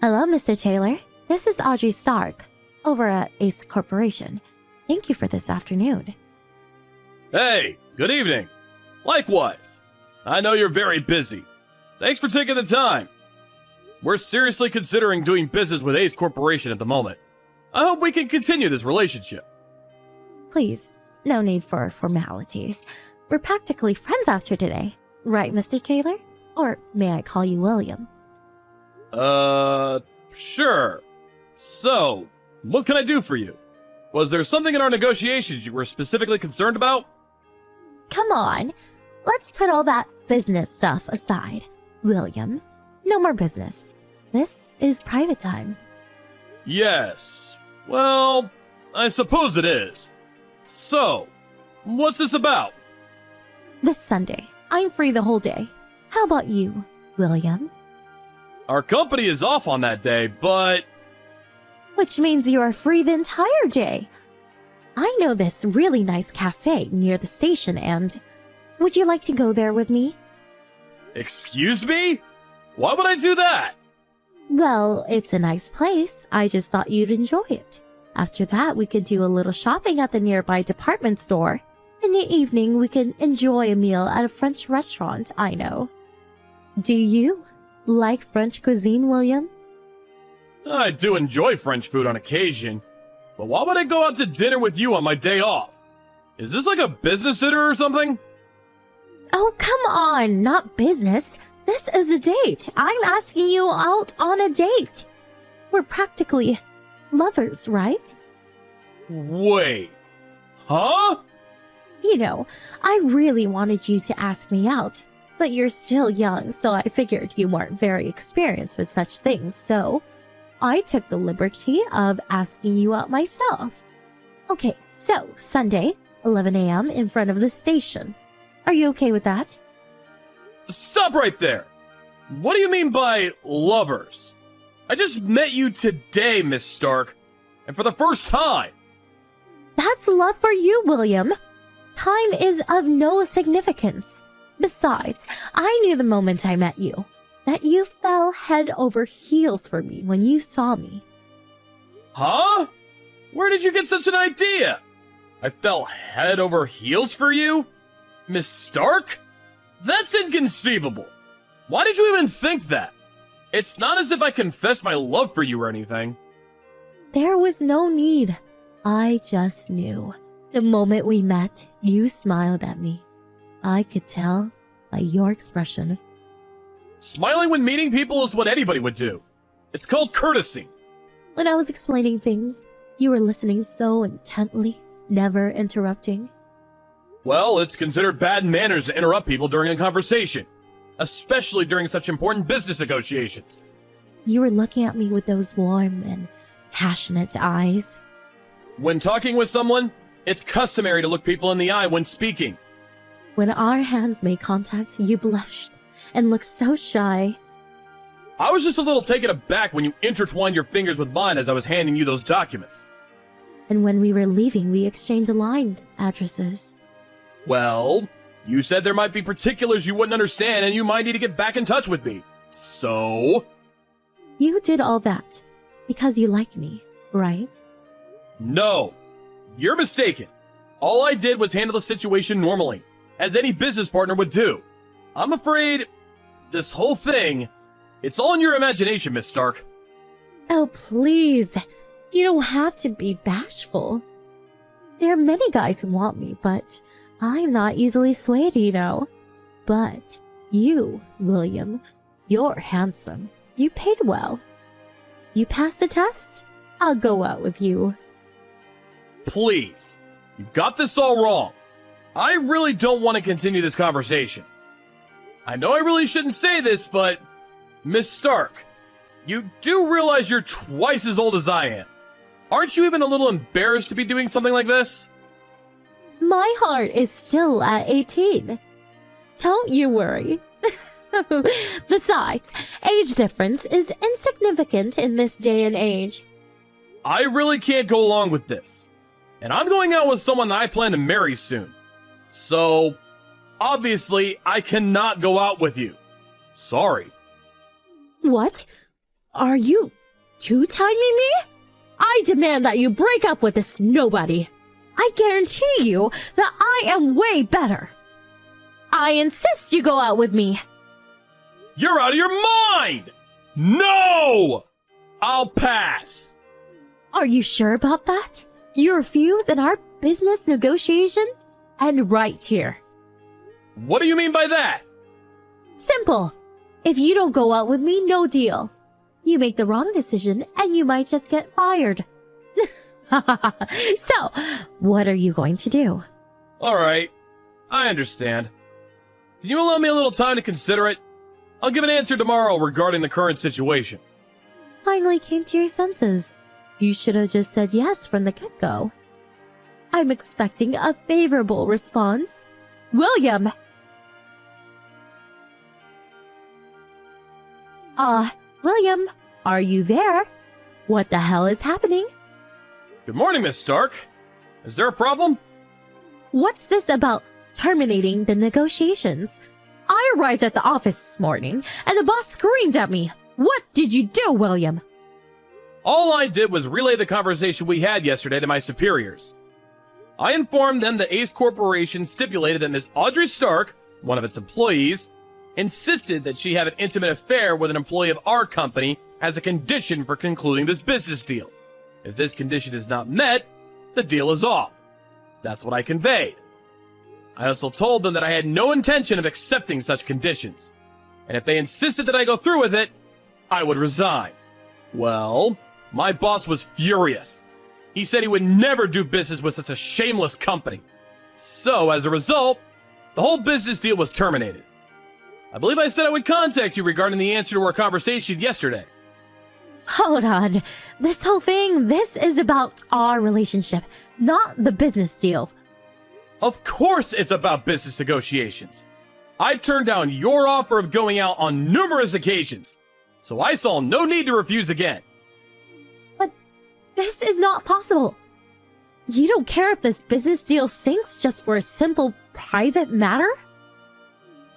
Hello, Mr. Taylor. This is Audrey Stark, over at Ace Corporation. Thank you for this afternoon. Hey, good evening. Likewise. I know you're very busy. Thanks for taking the time. We're seriously considering doing business with Ace Corporation at the moment. I hope we can continue this relationship. Please, no need for formalities. We're practically friends after today. Right, Mr. Taylor? Or may I call you William? Sure. So, what can I do for you? Was there something in our negotiations you were specifically concerned about? Come on. Let's put all that business stuff aside. William, no more business. This is private time. Yes. Well, I suppose it is. So, what's this about? This Sunday, I'm free the whole day. How about you, William? Our company is off on that day, but... Which means you are free the entire day. I know this really nice cafe near the station and... Would you like to go there with me? Excuse me? Why would I do that? Well, it's a nice place. I just thought you'd enjoy it. After that, we could do a little shopping at the nearby department store. In the evening, we could enjoy a meal at a French restaurant I know. Do you like French cuisine, William? I do enjoy French food on occasion, but why would I go out to dinner with you on my day off? Is this like a business dinner or something? Oh, come on, not business. This is a date. I'm asking you out on a date. We're practically lovers, right? Wait. Huh? You know, I really wanted you to ask me out, but you're still young, so I figured you weren't very experienced with such things, so I took the liberty of asking you out myself. Okay, so Sunday, 11 a.m. in front of the station. Are you okay with that? Stop right there! What do you mean by lovers? I just met you today, Miss Stark, and for the first time. That's love for you, William. Time is of no significance. Besides, I knew the moment I met you that you fell head over heels for me when you saw me. Huh? Where did you get such an idea? I fell head over heels for you? Miss Stark? That's inconceivable. Why did you even think that? It's not as if I confessed my love for you or anything. There was no need. I just knew. The moment we met, you smiled at me. I could tell by your expression. Smiling when meeting people is what anybody would do. It's called courtesy. When I was explaining things, you were listening so intently, never interrupting. Well, it's considered bad manners to interrupt people during a conversation, especially during such important business negotiations. You were looking at me with those warm and passionate eyes. When talking with someone, it's customary to look people in the eye when speaking. When our hands made contact, you blushed and looked so shy. I was just a little taken aback when you intertwined your fingers with mine as I was handing you those documents. And when we were leaving, we exchanged line addresses. Well, you said there might be particulars you wouldn't understand and you might need to get back in touch with me. So? You did all that because you like me, right? No. You're mistaken. All I did was handle the situation normally, as any business partner would do. I'm afraid this whole thing, it's all in your imagination, Miss Stark. Oh, please. You don't have to be bashful. There are many guys who want me, but I'm not easily swayed, you know. But you, William, you're handsome. You paid well. You passed the test? I'll go out with you. Please. You got this all wrong. I really don't want to continue this conversation. I know I really shouldn't say this, but Miss Stark, you do realize you're twice as old as I am. Aren't you even a little embarrassed to be doing something like this? My heart is still at 18. Don't you worry. Besides, age difference is insignificant in this day and age. I really can't go along with this. And I'm going out with someone that I plan to marry soon. So, obviously, I cannot go out with you. Sorry. What? Are you two-timing me? I demand that you break up with this nobody. I guarantee you that I am way better. I insist you go out with me. You're out of your mind! No! I'll pass. Are you sure about that? You refuse in our business negotiation? And right here. What do you mean by that? Simple. If you don't go out with me, no deal. You make the wrong decision and you might just get fired. So, what are you going to do? Alright, I understand. Can you allow me a little time to consider it? I'll give an answer tomorrow regarding the current situation. Finally came to your senses. You should have just said yes from the get-go. I'm expecting a favorable response. William! William, are you there? What the hell is happening? Good morning, Miss Stark. Is there a problem? What's this about terminating the negotiations? I arrived at the office this morning, and the boss screamed at me. What did you do, William? All I did was relay the conversation we had yesterday to my superiors. I informed them that Ace Corporation stipulated that Miss Audrey Stark, one of its employees, insisted that she have an intimate affair with an employee of our company as a condition for concluding this business deal. If this condition is not met, the deal is off. That's what I conveyed. I also told them that I had no intention of accepting such conditions, and if they insisted that I go through with it, I would resign. Well, my boss was furious. He said he would never do business with such a shameless company. So, as a result, the whole business deal was terminated. I believe I said I would contact you regarding the answer to our conversation yesterday. Hold on. This whole thing, this is about our relationship, not the business deal. Of course it's about business negotiations. I turned down your offer of going out on numerous occasions, so I saw no need to refuse again. But this is not possible. You don't care if this business deal sinks just for a simple private matter?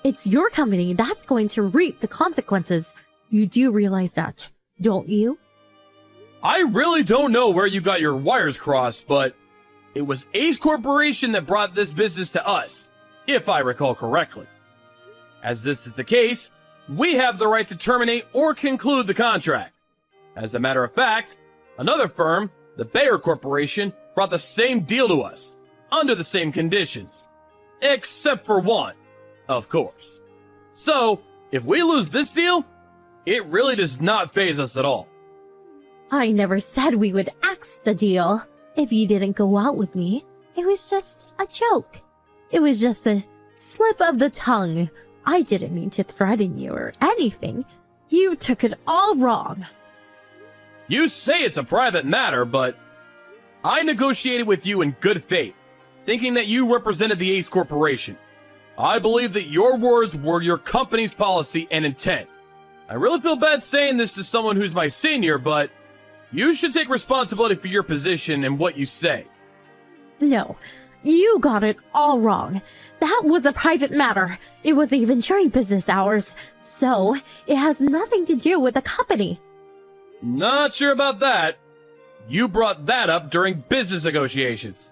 It's your company that's going to reap the consequences. You do realize that, don't you? I really don't know where you got your wires crossed, but it was Ace Corporation that brought this business to us, if I recall correctly. As this is the case, we have the right to terminate or conclude the contract. As a matter of fact, another firm, the Bayer Corporation, brought the same deal to us, under the same conditions. Except for one, of course. So, if we lose this deal, it really does not faze us at all. I never said we would axe the deal. If you didn't go out with me, it was just a joke. It was just a slip of the tongue. I didn't mean to threaten you or anything. You took it all wrong. You say it's a private matter, but I negotiated with you in good faith, thinking that you represented the Ace Corporation. I believe that your words were your company's policy and intent. I really feel bad saying this to someone who's my senior, but you should take responsibility for your position and what you say. No, you got it all wrong. That was a private matter. It was even during business hours, so it has nothing to do with the company. Not sure about that. You brought that up during business negotiations.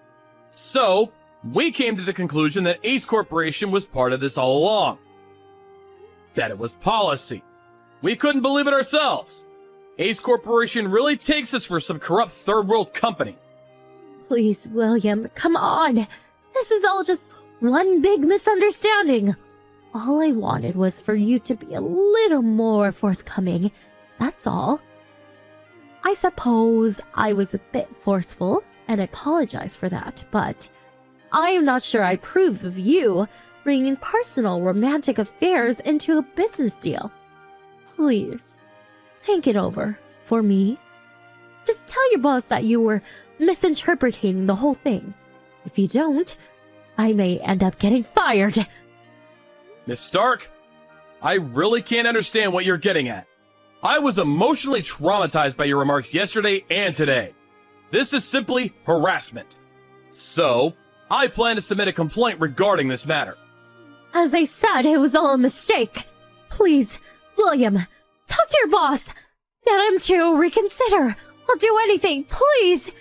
So, we came to the conclusion that Ace Corporation was part of this all along. That it was policy. We couldn't believe it ourselves. Ace Corporation really takes us for some corrupt third world company. Please, William, come on. This is all just one big misunderstanding. All I wanted was for you to be a little more forthcoming. That's all. I suppose I was a bit forceful, and I apologize for that, but I am not sure I approve of you bringing personal romantic affairs into a business deal. Please, think it over for me. Just tell your boss that you were misinterpreting the whole thing. If you don't, I may end up getting fired. Miss Stark, I really can't understand what you're getting at. I was emotionally traumatized by your remarks yesterday and today. This is simply harassment. So, I plan to submit a complaint regarding this matter. As I said, it was all a mistake. Please, William, talk to your boss. Get him to reconsider. I'll do anything, please.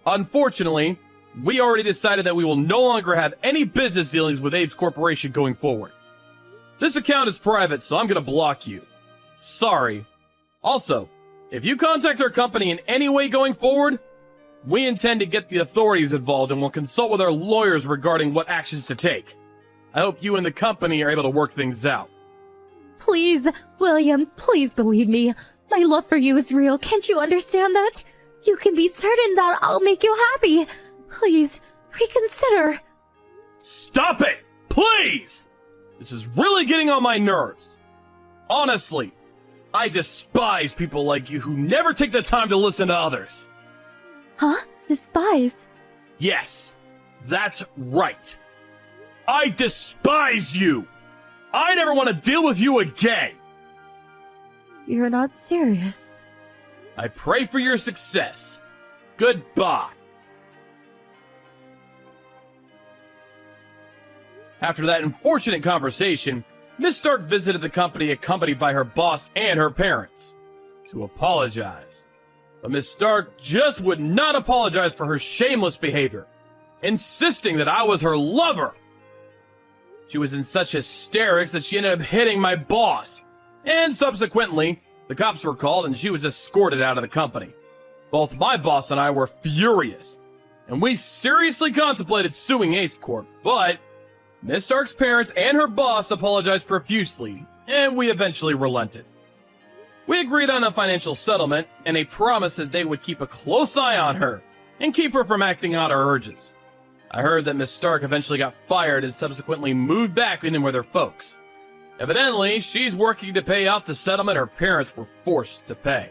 Unfortunately, we already decided that we will no longer have any business dealings with Abe's Corporation going forward. This account is private, so I'm gonna block you. Sorry. Also, if you contact our company in any way going forward, we intend to get the authorities involved and will consult with our lawyers regarding what actions to take. I hope you and the company are able to work things out. Please, William, please believe me. My love for you is real. Can't you understand that? You can be certain that I'll make you happy. Please, reconsider. Stop it! Please! This is really getting on my nerves. Honestly, I despise people like you who never take the time to listen to others. Huh? Despise? Yes, that's right. I despise you! I never want to deal with you again! You're not serious. I pray for your success. Goodbye. After that unfortunate conversation, Miss Stark visited the company accompanied by her boss and her parents to apologize. But Miss Stark just would not apologize for her shameless behavior, insisting that I was her lover. She was in such hysterics that she ended up hitting my boss, and subsequently, the cops were called and she was escorted out of the company. Both my boss and I were furious, and we seriously contemplated suing Ace Corp, but Miss Stark's parents and her boss apologized profusely, and we eventually relented. We agreed on a financial settlement and a promise that they would keep a close eye on her and keep her from acting out her urges. I heard that Miss Stark eventually got fired and subsequently moved back in with her folks. Evidently, she's working to pay out the settlement her parents were forced to pay.